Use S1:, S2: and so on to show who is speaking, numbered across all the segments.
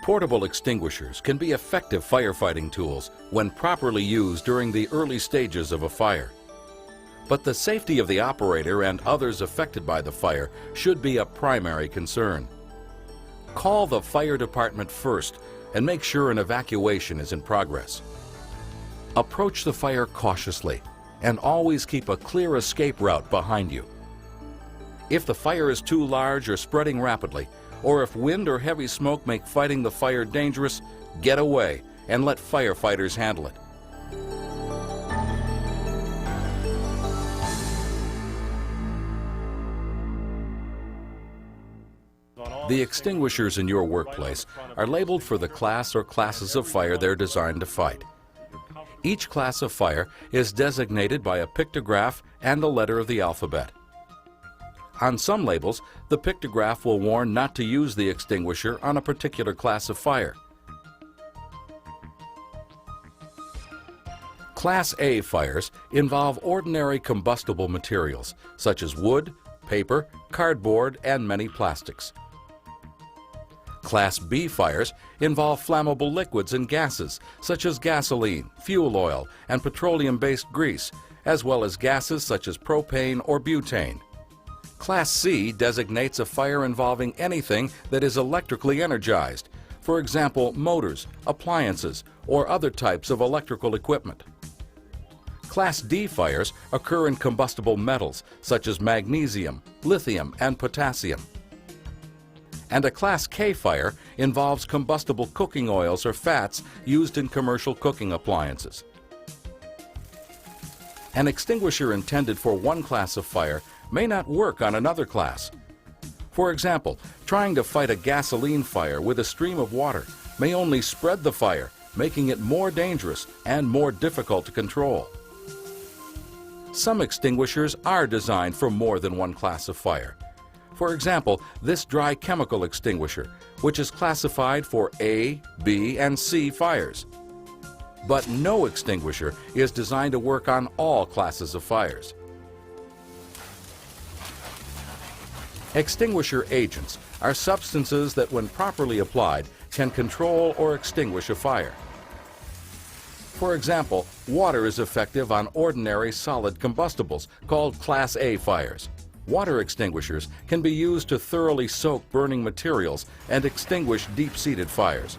S1: Portable extinguishers can be effective firefighting tools when properly used during the early stages of a fire. But the safety of the operator and others affected by the fire should be a primary concern. Call the fire department first and make sure an evacuation is in progress. Approach the fire cautiously and always keep a clear escape route behind you. If the fire is too large or spreading rapidly, or if wind or heavy smoke make fighting the fire dangerous, get away and let firefighters handle it. The extinguishers in your workplace are labeled for the class or classes of fire they're designed to fight. Each class of fire is designated by a pictograph and a letter of the alphabet. On some labels, the pictograph will warn not to use the extinguisher on a particular class of fire. Class A fires involve ordinary combustible materials such as wood, paper, cardboard, and many plastics. Class B fires involve flammable liquids and gases such as gasoline, fuel oil, and petroleum-based grease, as well as gases such as propane or butane. Class C designates a fire involving anything that is electrically energized, for example, motors, appliances, or other types of electrical equipment. Class D fires occur in combustible metals such as magnesium, lithium, and potassium. And a Class K fire involves combustible cooking oils or fats used in commercial cooking appliances. An extinguisher intended for one class of fire may not work on another class. For example, trying to fight a gasoline fire with a stream of water may only spread the fire, making it more dangerous and more difficult to control. Some extinguishers are designed for more than one class of fire. For example, this dry chemical extinguisher, which is classified for A, B, and C fires. But no extinguisher is designed to work on all classes of fires. Extinguisher agents are substances that, when properly applied, can control or extinguish a fire. For example, water is effective on ordinary solid combustibles called Class A fires. Water extinguishers can be used to thoroughly soak burning materials and extinguish deep-seated fires.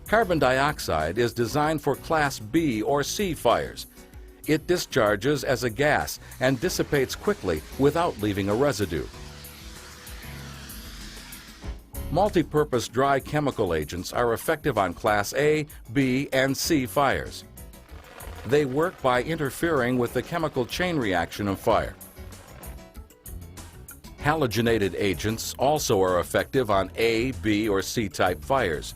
S1: Carbon dioxide is designed for Class B or C fires. It discharges as a gas and dissipates quickly without leaving a residue. Multi-purpose dry chemical agents are effective on Class A, B, and C fires. They work by interfering with the chemical chain reaction of fire. Halogenated agents also are effective on A, B, or C-type fires.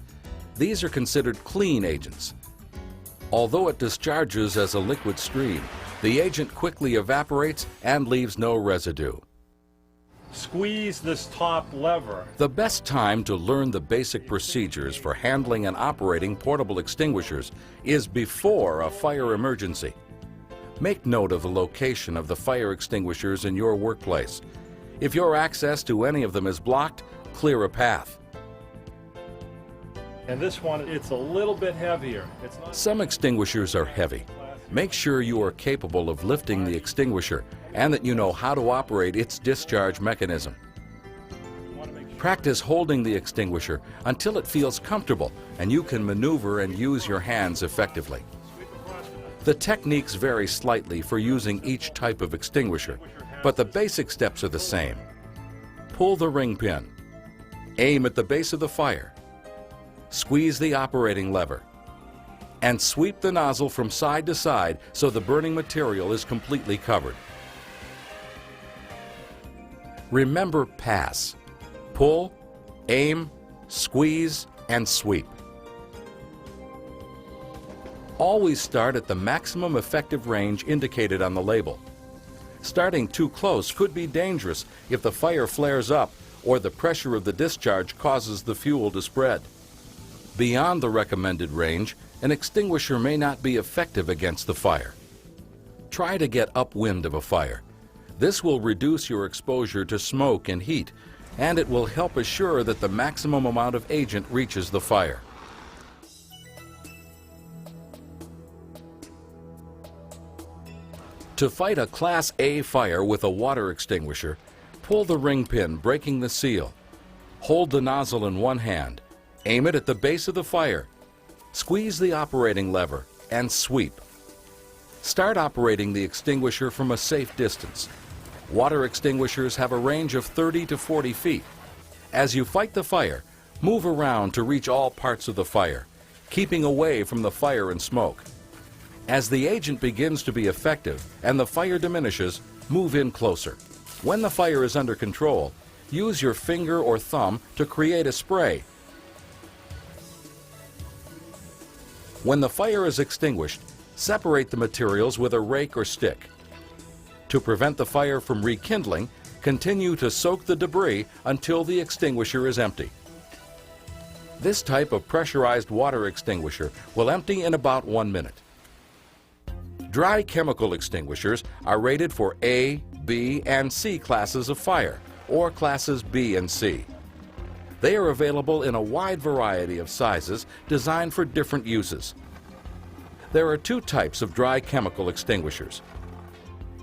S1: These are considered clean agents. Although it discharges as a liquid stream, the agent quickly evaporates and leaves no residue.
S2: Squeeze this top lever.
S1: The best time to learn the basic procedures for handling and operating portable extinguishers is before a fire emergency. Make note of the location of the fire extinguishers in your workplace. If your access to any of them is blocked, clear a path.
S2: And this one, it's a little bit heavier.
S1: Some extinguishers are heavy. Make sure you are capable of lifting the extinguisher and that you know how to operate its discharge mechanism. Practice holding the extinguisher until it feels comfortable and you can maneuver and use your hands effectively. The techniques vary slightly for using each type of extinguisher, but the basic steps are the same. Pull the ring pin. Aim at the base of the fire. Squeeze the operating lever. And sweep the nozzle from side to side so the burning material is completely covered. Remember pass. Pull, aim, squeeze, and sweep. Always start at the maximum effective range indicated on the label. Starting too close could be dangerous if the fire flares up or the pressure of the discharge causes the fuel to spread. Beyond the recommended range, an extinguisher may not be effective against the fire. Try to get upwind of a fire. This will reduce your exposure to smoke and heat and it will help assure that the maximum amount of agent reaches the fire. To fight a Class A fire with a water extinguisher, pull the ring pin, breaking the seal. Hold the nozzle in one hand, aim it at the base of the fire, squeeze the operating lever, and sweep. Start operating the extinguisher from a safe distance. Water extinguishers have a range of 30 to 40 feet. As you fight the fire, move around to reach all parts of the fire, keeping away from the fire and smoke. As the agent begins to be effective and the fire diminishes, move in closer. When the fire is under control, use your finger or thumb to create a spray. When the fire is extinguished, separate the materials with a rake or stick. To prevent the fire from rekindling, continue to soak the debris until the extinguisher is empty. This type of pressurized water extinguisher will empty in about 1 minute. Dry chemical extinguishers are rated for A, B, and C classes of fire, or classes B and C. They are available in a wide variety of sizes designed for different uses. There are 2 types of dry chemical extinguishers.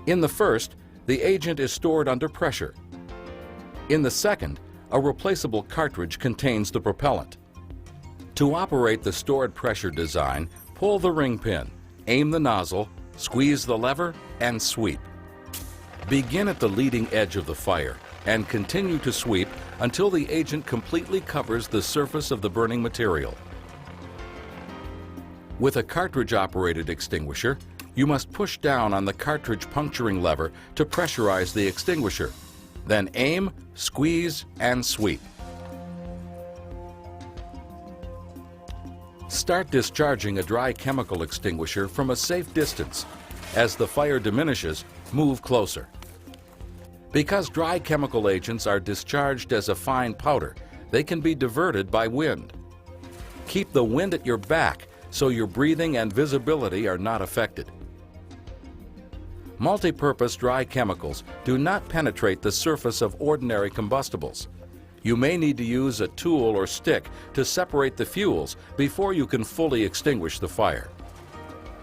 S1: In the first, the agent is stored under pressure. In the second, a replaceable cartridge contains the propellant. To operate the stored pressure design, pull the ring pin, aim the nozzle, squeeze the lever, and sweep. Begin at the leading edge of the fire and continue to sweep until the agent completely covers the surface of the burning material. With a cartridge-operated extinguisher, you must push down on the cartridge puncturing lever to pressurize the extinguisher. Then aim, squeeze, and sweep. Start discharging a dry chemical extinguisher from a safe distance. As the fire diminishes, move closer. Because dry chemical agents are discharged as a fine powder, they can be diverted by wind. Keep the wind at your back so your breathing and visibility are not affected. Multi-purpose dry chemicals do not penetrate the surface of ordinary combustibles. You may need to use a tool or stick to separate the fuels before you can fully extinguish the fire.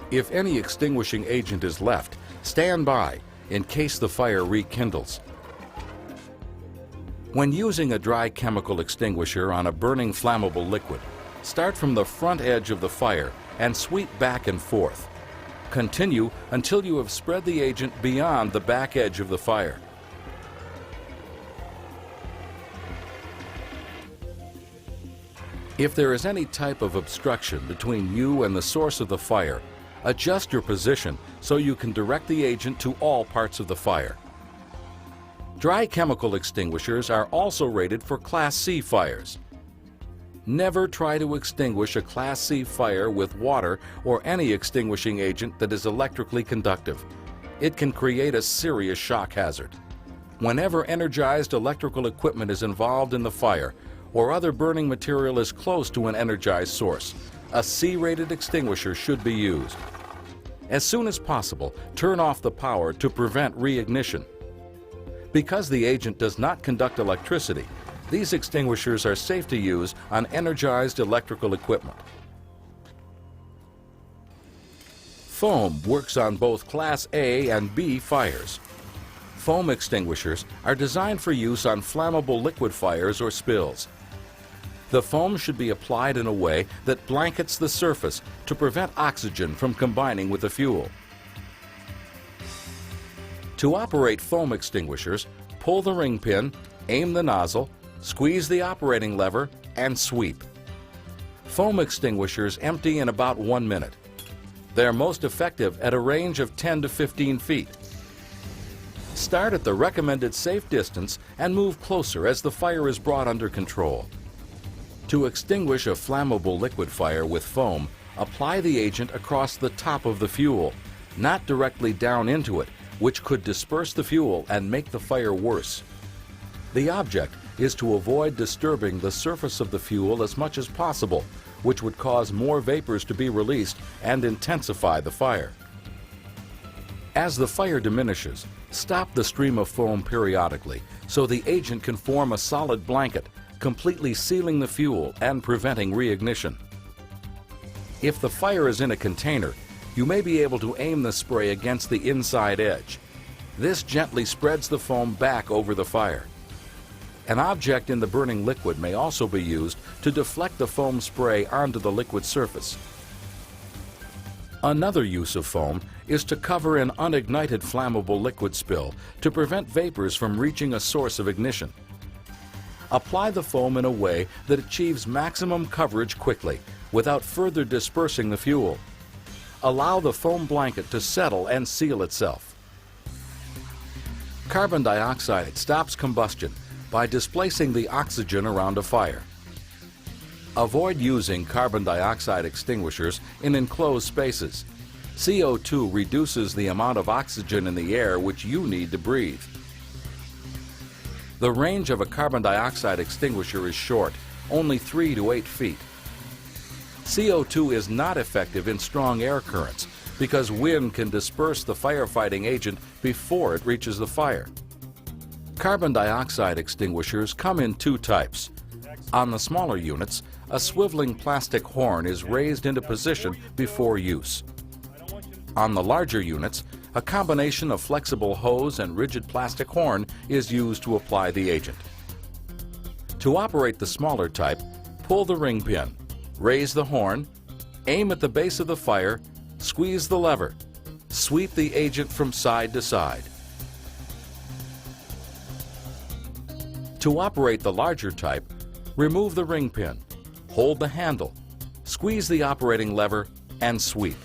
S1: If any extinguishing agent is left, stand by in case the fire rekindles. When using a dry chemical extinguisher on a burning flammable liquid, start from the front edge of the fire and sweep back and forth. Continue until you have spread the agent beyond the back edge of the fire. If there is any type of obstruction between you and the source of the fire, adjust your position so you can direct the agent to all parts of the fire. Dry chemical extinguishers are also rated for Class C fires. Never try to extinguish a Class C fire with water or any extinguishing agent that is electrically conductive. It can create a serious shock hazard. Whenever energized electrical equipment is involved in the fire, or other burning material is close to an energized source, a C-rated extinguisher should be used. As soon as possible, turn off the power to prevent reignition. Because the agent does not conduct electricity, these extinguishers are safe to use on energized electrical equipment. Foam works on both Class A and B fires. Foam extinguishers are designed for use on flammable liquid fires or spills. The foam should be applied in a way that blankets the surface to prevent oxygen from combining with the fuel. To operate foam extinguishers, pull the ring pin, aim the nozzle, squeeze the operating lever, and sweep. Foam extinguishers empty in about 1 minute. They are most effective at a range of 10 to 15 feet. Start at the recommended safe distance and move closer as the fire is brought under control. To extinguish a flammable liquid fire with foam, apply the agent across the top of the fuel, not directly down into it, which could disperse the fuel and make the fire worse. The object is to avoid disturbing the surface of the fuel as much as possible, which would cause more vapors to be released and intensify the fire. As the fire diminishes, stop the stream of foam periodically so the agent can form a solid blanket, completely sealing the fuel and preventing reignition. If the fire is in a container, you may be able to aim the spray against the inside edge. This gently spreads the foam back over the fire. An object in the burning liquid may also be used to deflect the foam spray onto the liquid surface. Another use of foam is to cover an unignited flammable liquid spill to prevent vapors from reaching a source of ignition. Apply the foam in a way that achieves maximum coverage quickly without further dispersing the fuel. Allow the foam blanket to settle and seal itself. Carbon dioxide stops combustion by displacing the oxygen around a fire. Avoid using carbon dioxide extinguishers in enclosed spaces. CO2 reduces the amount of oxygen in the air which you need to breathe. The range of a carbon dioxide extinguisher is short, only 3 to 8 feet. CO2 is not effective in strong air currents because wind can disperse the firefighting agent before it reaches the fire. Carbon dioxide extinguishers come in 2 types. On the smaller units, a swiveling plastic horn is raised into position before use. On the larger units, a combination of flexible hose and rigid plastic horn is used to apply the agent. To operate the smaller type, pull the ring pin, raise the horn, aim at the base of the fire, squeeze the lever, sweep the agent from side to side. To operate the larger type, remove the ring pin, hold the handle, squeeze the operating lever, and sweep.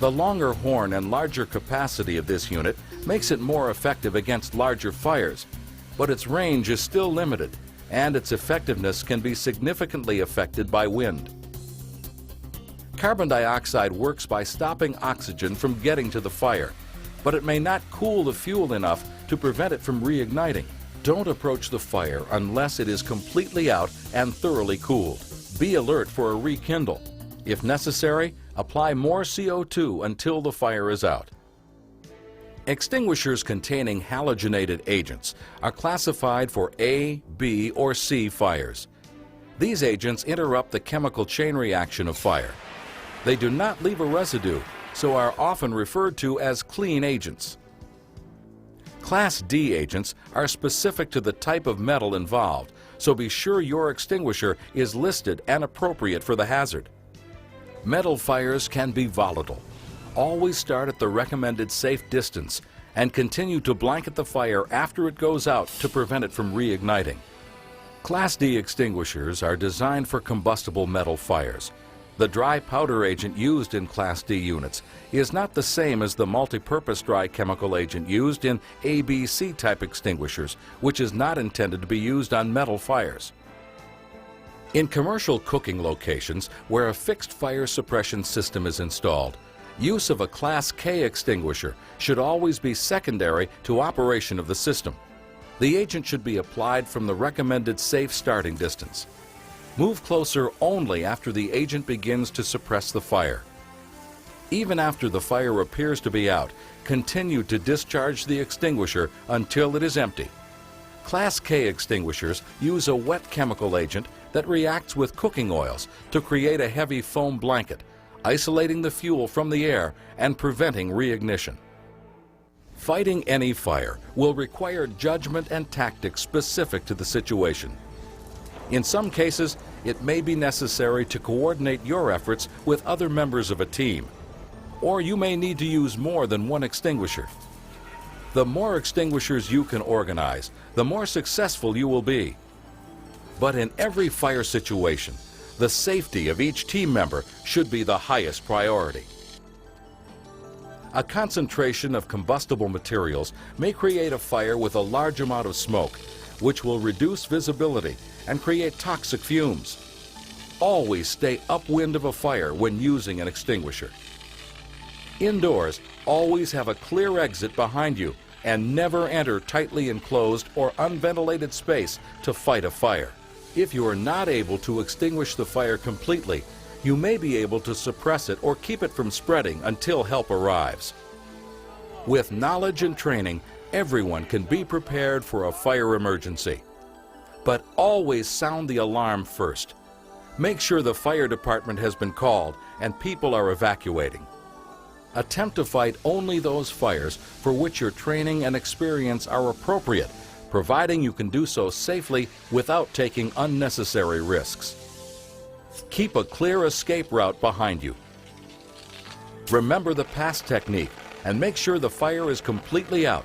S1: The longer horn and larger capacity of this unit makes it more effective against larger fires, but its range is still limited, and its effectiveness can be significantly affected by wind. Carbon dioxide works by stopping oxygen from getting to the fire, but it may not cool the fuel enough to prevent it from reigniting. Don't approach the fire unless it is completely out and thoroughly cooled. Be alert for a rekindle. If necessary, apply more CO2 until the fire is out. Extinguishers containing halogenated agents are classified for A, B, or C fires. These agents interrupt the chemical chain reaction of fire. They do not leave a residue, so are often referred to as clean agents. Class D agents are specific to the type of metal involved, so be sure your extinguisher is listed and appropriate for the hazard. Metal fires can be volatile. Always start at the recommended safe distance and continue to blanket the fire after it goes out to prevent it from reigniting. Class D extinguishers are designed for combustible metal fires. The dry powder agent used in Class D units is not the same as the multi-purpose dry chemical agent used in ABC type extinguishers, which is not intended to be used on metal fires. In commercial cooking locations where a fixed fire suppression system is installed, use of a Class K extinguisher should always be secondary to operation of the system. The agent should be applied from the recommended safe starting distance. Move closer only after the agent begins to suppress the fire. Even after the fire appears to be out, continue to discharge the extinguisher until it is empty. Class K extinguishers use a wet chemical agent that reacts with cooking oils to create a heavy foam blanket, isolating the fuel from the air and preventing reignition. Fighting any fire will require judgment and tactics specific to the situation. In some cases, it may be necessary to coordinate your efforts with other members of a team, or you may need to use more than one extinguisher. The more extinguishers you can organize, the more successful you will be. But in every fire situation, the safety of each team member should be the highest priority. A concentration of combustible materials may create a fire with a large amount of smoke, which will reduce visibility and create toxic fumes. Always stay upwind of a fire when using an extinguisher. Indoors, always have a clear exit behind you and never enter tightly enclosed or unventilated space to fight a fire. If you are not able to extinguish the fire completely, you may be able to suppress it or keep it from spreading until help arrives. With knowledge and training, Everyone can be prepared for a fire emergency. But always sound the alarm first. Make sure the fire department has been called and people are evacuating. Attempt to fight only those fires for which your training and experience are appropriate, providing you can do so safely without taking unnecessary risks. Keep a clear escape route behind you. Remember the pass technique and make sure the fire is completely out.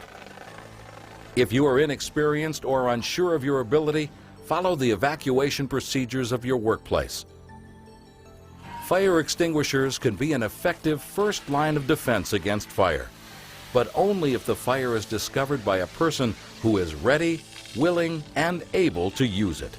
S1: If you are inexperienced or unsure of your ability, follow the evacuation procedures of your workplace. Fire extinguishers can be an effective first line of defense against fire, but only if the fire is discovered by a person who is ready, willing, and able to use it.